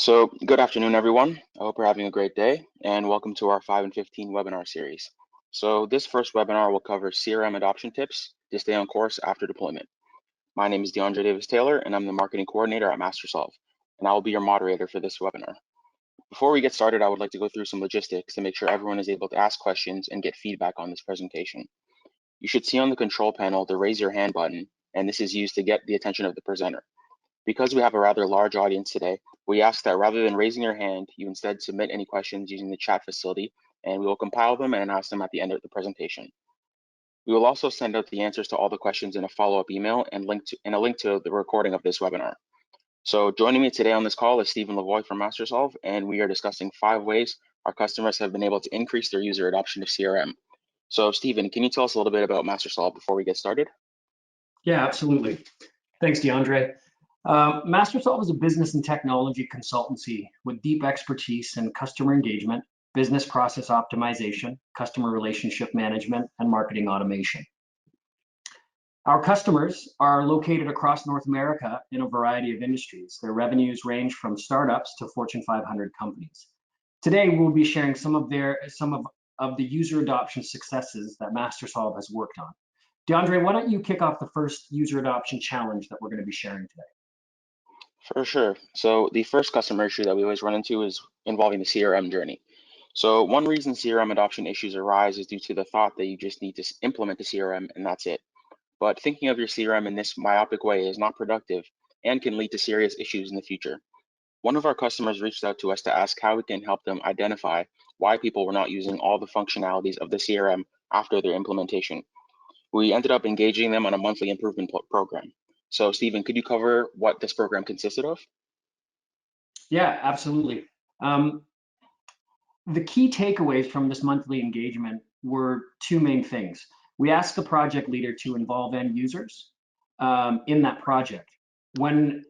So good afternoon, everyone. I hope you're having a great day, and welcome to our 5 and 15 webinar series. So this first webinar will cover CRM adoption tips to stay on course after deployment. My name is DeAndre Davis-Taylor, and I'm the marketing coordinator at MasterSolve, and I will be your moderator for this webinar. Before we get started, I would like to go through some logistics to make sure everyone is able to ask questions and get feedback on this presentation. You should see on the control panel the raise your hand button, and this is used to get the attention of the presenter. Because we have a rather large audience today, we ask that rather than raising your hand, you instead submit any questions using the chat facility, and we will compile them and ask them at the end of the presentation. We will also send out the answers to all the questions in a follow-up email and a link to the recording of this webinar. So joining me today on this call is Stephen Lavoie from MasterSolve, and we are discussing 5 ways our customers have been able to increase their user adoption of CRM. So Stephen, can you tell us a little bit about MasterSolve before we get started? Yeah, absolutely. Thanks, DeAndre. MasterSolve is a business and technology consultancy with deep expertise in customer engagement, business process optimization, customer relationship management, and marketing automation. Our customers are located across North America in a variety of industries. Their revenues range from startups to Fortune 500 companies. Today, we'll be sharing some of the user adoption successes that MasterSolve has worked on. DeAndre, why don't you kick off the first user adoption challenge that we're going to be sharing today? For sure. So the first customer issue that we always run into is involving the CRM journey. So one reason CRM adoption issues arise is due to the thought that you just need to implement the CRM and that's it. But thinking of your CRM in this myopic way is not productive and can lead to serious issues in the future. One of our customers reached out to us to ask how we can help them identify why people were not using all the functionalities of the CRM after their implementation. We ended up engaging them on a monthly improvement program. So Stephen, could you cover what this program consisted of? Yeah, absolutely. The key takeaways from this monthly engagement were 2 main things. We asked the project leader to involve end users in that project. When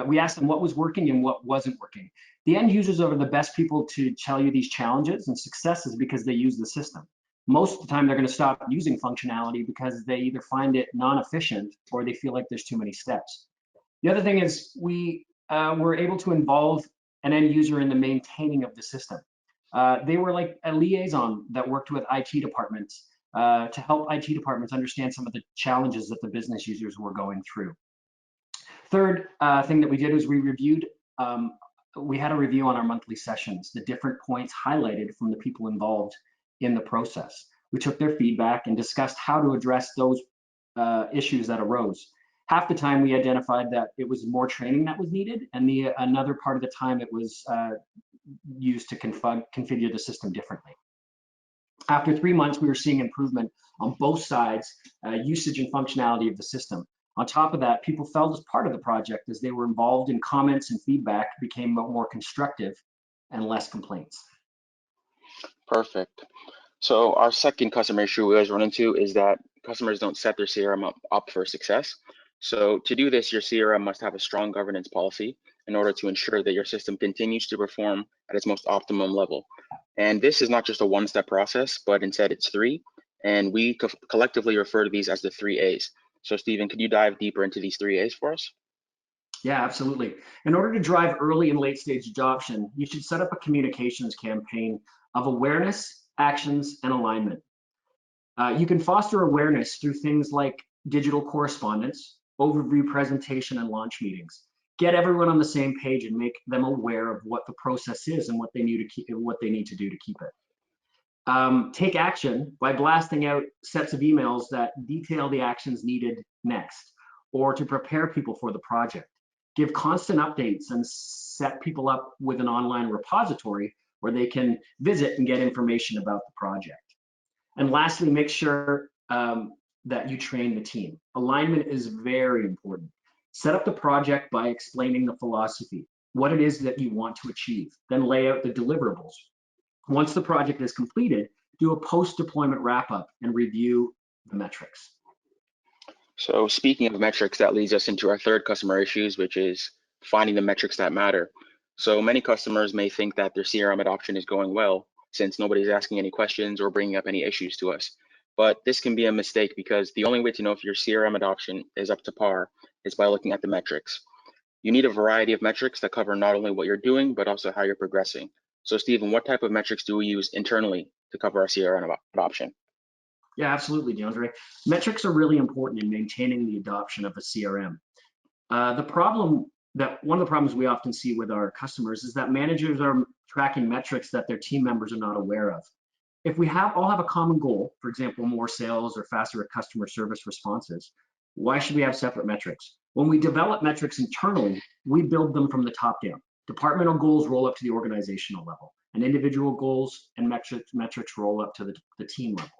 we asked them what was working and what wasn't working. The end users are the best people to tell you these challenges and successes because they use the system. Most of the time, they're going to stop using functionality because they either find it non-efficient or they feel like there's too many steps. The other thing is we were able to involve an end user in the maintaining of the system. They were like a liaison that worked with IT departments to help IT departments understand some of the challenges that the business users were going through. Third thing that we did was we had a review on our monthly sessions, the different points highlighted from the people involved in the process. We took their feedback and discussed how to address those issues that arose. Half the time we identified that it was more training that was needed, and another part of the time it was used to configure the system differently. After 3 months, we were seeing improvement on both sides, usage and functionality of the system. On top of that, people felt as part of the project as they were involved in comments and feedback became more constructive and less complaints. Perfect. So our second customer issue we always run into is that customers don't set their CRM up for success. So to do this, your CRM must have a strong governance policy in order to ensure that your system continues to perform at its most optimum level. And this is not just a one-step process, but instead it's 3. And we collectively refer to these as the 3 A's. So Stephen, could you dive deeper into these 3 A's for us? Yeah, absolutely. In order to drive early and late stage adoption, you should set up a communications campaign of awareness, actions, and alignment. You can foster awareness through things like digital correspondence, overview presentation, and launch meetings. Get everyone on the same page and make them aware of what the process is and what they need to do to keep it. Take action by blasting out sets of emails that detail the actions needed next, or to prepare people for the project. Give constant updates and set people up with an online repository where they can visit and get information about the project. And lastly, make sure that you train the team. Alignment is very important. Set up the project by explaining the philosophy, what it is that you want to achieve, then lay out the deliverables. Once the project is completed, do a post-deployment wrap-up and review the metrics. So speaking of metrics, that leads us into our third customer issues, which is finding the metrics that matter. So many customers may think that their CRM adoption is going well, since nobody's asking any questions or bringing up any issues to us. But this can be a mistake because the only way to know if your CRM adoption is up to par is by looking at the metrics. You need a variety of metrics that cover not only what you're doing, but also how you're progressing. So Stephen, what type of metrics do we use internally to cover our CRM adoption? Yeah, absolutely, DeAndre. Metrics are really important in maintaining the adoption of a CRM. One of the problems we often see with our customers is that managers are tracking metrics that their team members are not aware of. If we all have a common goal, for example, more sales or faster customer service responses, why should we have separate metrics? When we develop metrics internally, we build them from the top down. Departmental goals roll up to the organizational level, and individual goals and metrics roll up to the team level.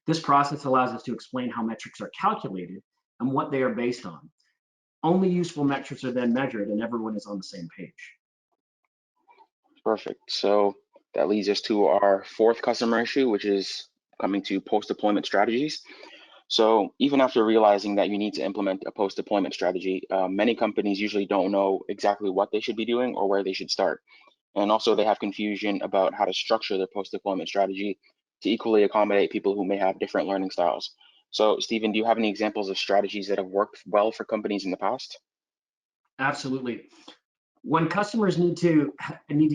This process allows us to explain how metrics are calculated and what they are based on. Only useful metrics are then measured and everyone is on the same page. Perfect. So that leads us to our fourth customer issue, which is coming to post-deployment strategies. So even after realizing that you need to implement a post-deployment strategy, many companies usually don't know exactly what they should be doing or where they should start. And also they have confusion about how to structure their post-deployment strategy to equally accommodate people who may have different learning styles. So Stephen, do you have any examples of strategies that have worked well for companies in the past? Absolutely. When customers need to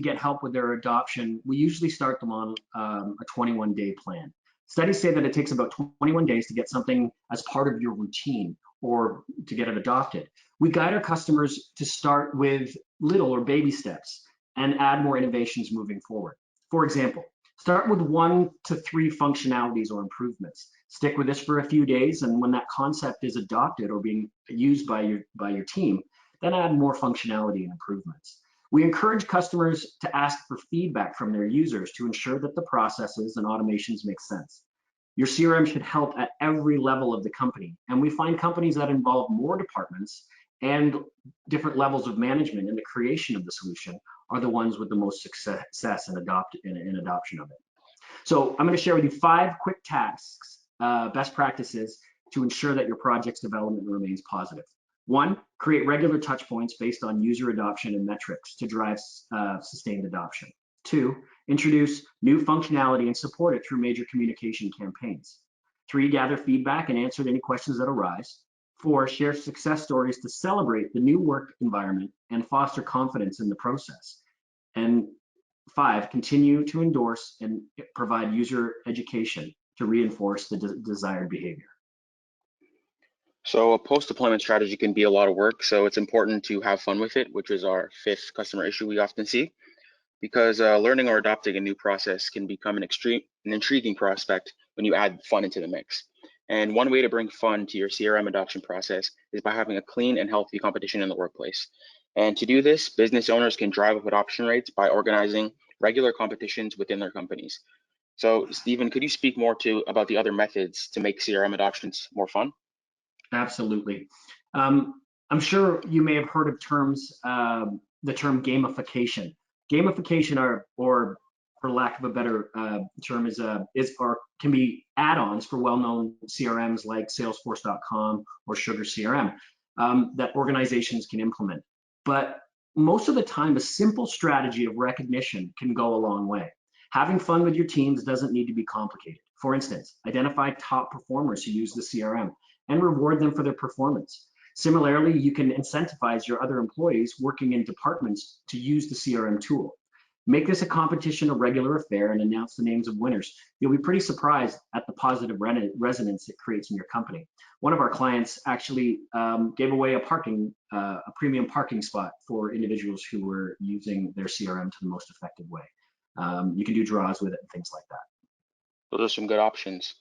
get help with their adoption, we usually start them on a 21-day plan. Studies say that it takes about 21 days to get something as part of your routine or to get it adopted. We guide our customers to start with little or baby steps and add more innovations moving forward. For example, start with 1 to 3 functionalities or improvements. Stick with this for a few days, and when that concept is adopted or being used by your team, then add more functionality and improvements. We encourage customers to ask for feedback from their users to ensure that the processes and automations make sense. Your CRM should help at every level of the company, and we find companies that involve more departments and different levels of management in the creation of the solution are the ones with the most success in adoption of it. So I'm going to share with you 5 quick tasks, best practices to ensure that your project's development remains positive. 1, create regular touch points based on user adoption and metrics to drive sustained adoption. 2, introduce new functionality and support it through major communication campaigns. 3, gather feedback and answer any questions that arise. 4, share success stories to celebrate the new work environment and foster confidence in the process. And 5, continue to endorse and provide user education to reinforce the desired behavior. So a post-deployment strategy can be a lot of work, so it's important to have fun with it, which is our 5th customer issue we often see, because learning or adopting a new process can become an intriguing prospect when you add fun into the mix. And one way to bring fun to your CRM adoption process is by having a clean and healthy competition in the workplace. And to do this, business owners can drive up adoption rates by organizing regular competitions within their companies. So Stephen, could you speak more about the other methods to make CRM adoptions more fun? Absolutely. I'm sure you may have heard of the term gamification. Gamification, or for lack of a better term, can be add-ons for well-known CRMs like Salesforce.com or Sugar CRM that organizations can implement. But most of the time, a simple strategy of recognition can go a long way. Having fun with your teams doesn't need to be complicated. For instance, identify top performers who use the CRM and reward them for their performance. Similarly, you can incentivize your other employees working in departments to use the CRM tool. Make this a competition, a regular affair, and announce the names of winners. You'll be pretty surprised at the positive resonance it creates in your company. One of our clients actually gave away a premium parking spot for individuals who were using their CRM to the most effective way. You can do draws with it and things like that. Those are some good options.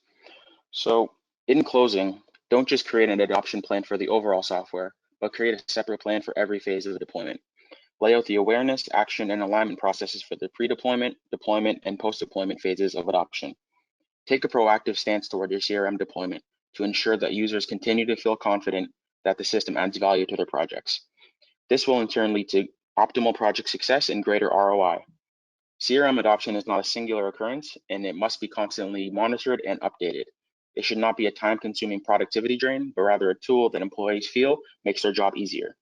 So in closing, don't just create an adoption plan for the overall software, but create a separate plan for every phase of the deployment. Lay out the awareness, action, and alignment processes for the pre-deployment, deployment, and post-deployment phases of adoption. Take a proactive stance toward your CRM deployment to ensure that users continue to feel confident that the system adds value to their projects. This will in turn lead to optimal project success and greater ROI. CRM adoption is not a singular occurrence, and it must be constantly monitored and updated. It should not be a time-consuming productivity drain, but rather a tool that employees feel makes their job easier.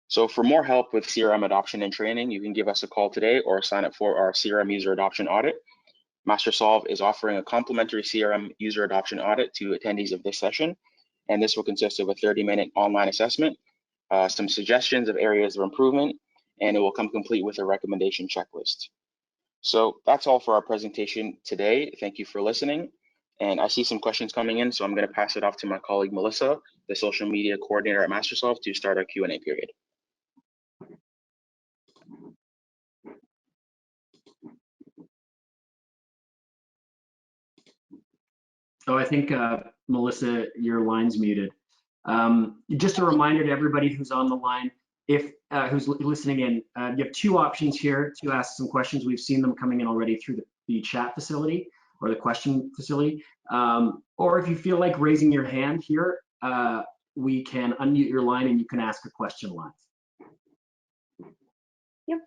So for more help with CRM adoption and training, you can give us a call today or sign up for our CRM user adoption audit. MasterSolve is offering a complimentary CRM user adoption audit to attendees of this session, and this will consist of a 30-minute online assessment some suggestions of areas of improvement, and it will come complete with a recommendation checklist. So that's all for our presentation today. Thank you for listening. And I see some questions coming in, so I'm going to pass it off to my colleague, Melissa, the social media coordinator at MasterSolve, to start our Q&A period. So I think, Melissa, your line's muted. Just a reminder to everybody who's on the line, if who's listening in, you have two options here to ask some questions. We've seen them coming in already through the chat facility or the question facility. Or if you feel like raising your hand here, we can unmute your line and you can ask a question live. Yep.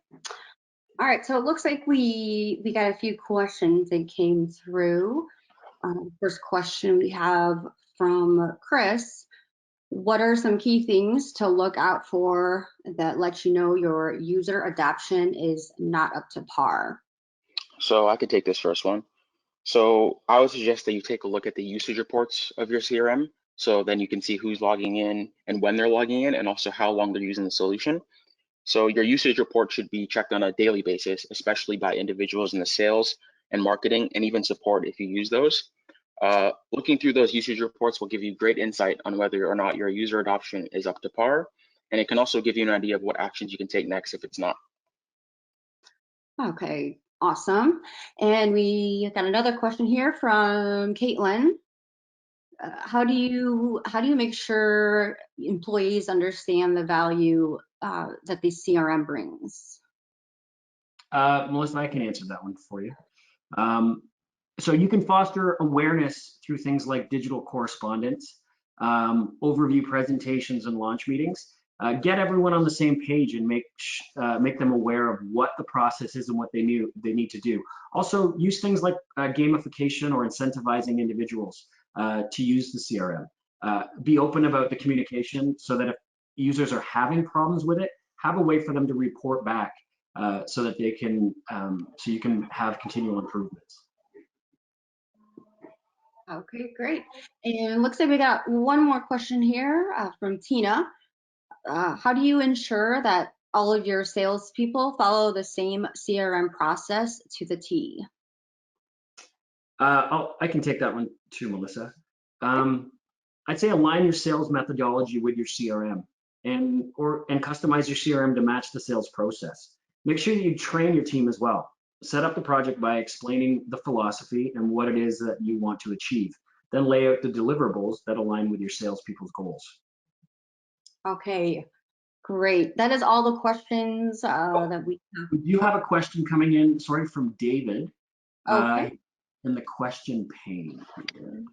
All right, so it looks like we got a few questions that came through. First question we have from Chris. What are some key things to look out for that let you know your user adoption is not up to par? So I could take this first one. So I would suggest that you take a look at the usage reports of your CRM. So then you can see who's logging in and when they're logging in, and also how long they're using the solution. So your usage report should be checked on a daily basis, especially by individuals in the sales and marketing and even support if you use those. Looking through those usage reports will give you great insight on whether or not your user adoption is up to par. And it can also give you an idea of what actions you can take next if it's not. Okay, awesome. And we got another question here from Caitlin. How do you make sure employees understand the value that the CRM brings? Melissa, I can answer that one for you. So you can foster awareness through things like digital correspondence, overview presentations and launch meetings. Get everyone on the same page and make them aware of what the process is and what they need to do. Also, use things like gamification or incentivizing individuals to use the CRM. Be open about the communication so that if users are having problems with it, have a way for them to report back so that they can, so you can have continual improvements. Okay, great. And looks like we got one more question here from Tina. How do you ensure that all of your salespeople follow the same CRM process to the T? I can take that one too, Melissa. I'd say align your sales methodology with your CRM and customize your CRM to match the sales process. Make sure you train your team as well. Set up the project by explaining the philosophy and what it is that you want to achieve. Then lay out the deliverables that align with your salespeople's goals. Okay, great. That is all the questions that we have. We do have a question coming in, sorry, from David. Okay. In the question pane here.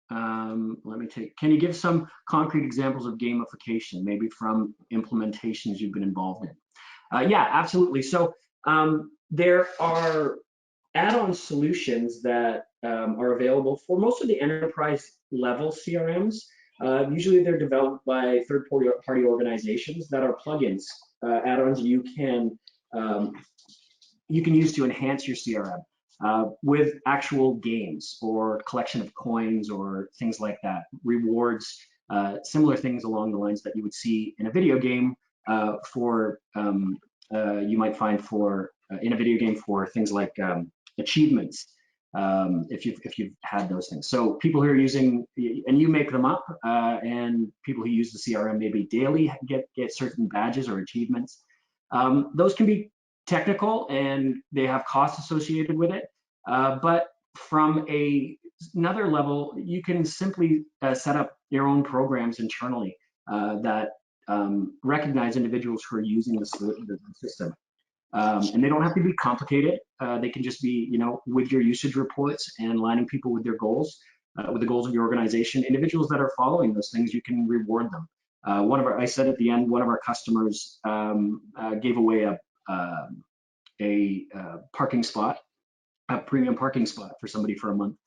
Let me take, can you give some concrete examples of gamification, maybe from implementations you've been involved in? Yeah, absolutely. So there are add-on solutions that are available for most of the enterprise level CRMs. Usually they're developed by third-party organizations that are plugins, add-ons you can use to enhance your CRM. With actual games or collection of coins or things like that, rewards, similar things along the lines that you would see in a video game you might find for in a video game for things like achievements, if you've had those things. So people who are using, and you make them up, and people who use the CRM maybe daily get certain badges or achievements. Those can be technical and they have costs associated with it. But from another level, you can simply set up your own programs internally that recognize individuals who are using the system. And they don't have to be complicated. They can just be, with your usage reports and lining people with their goals, with the goals of your organization. Individuals that are following those things, you can reward them. I said at the end, one of our customers gave away a parking spot, a premium parking spot for somebody for a month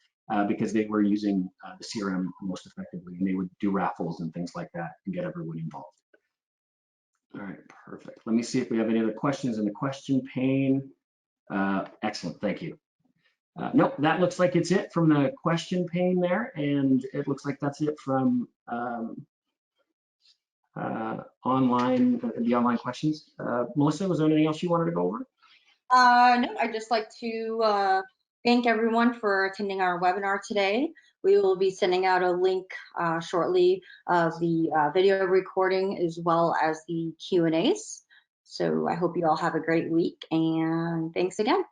because they were using the CRM most effectively, and they would do raffles and things like that and get everyone involved. All right, perfect. Let me see if we have any other questions in the question pane. Excellent, thank you. Nope, that looks like it's it from the question pane there, and it looks like that's it from the online questions. Melissa, was there anything else you wanted to go over? No, I'd just like to thank everyone for attending our webinar today. We will be sending out a link shortly of the video recording as well as the Q&As. So I hope you all have a great week, and thanks again.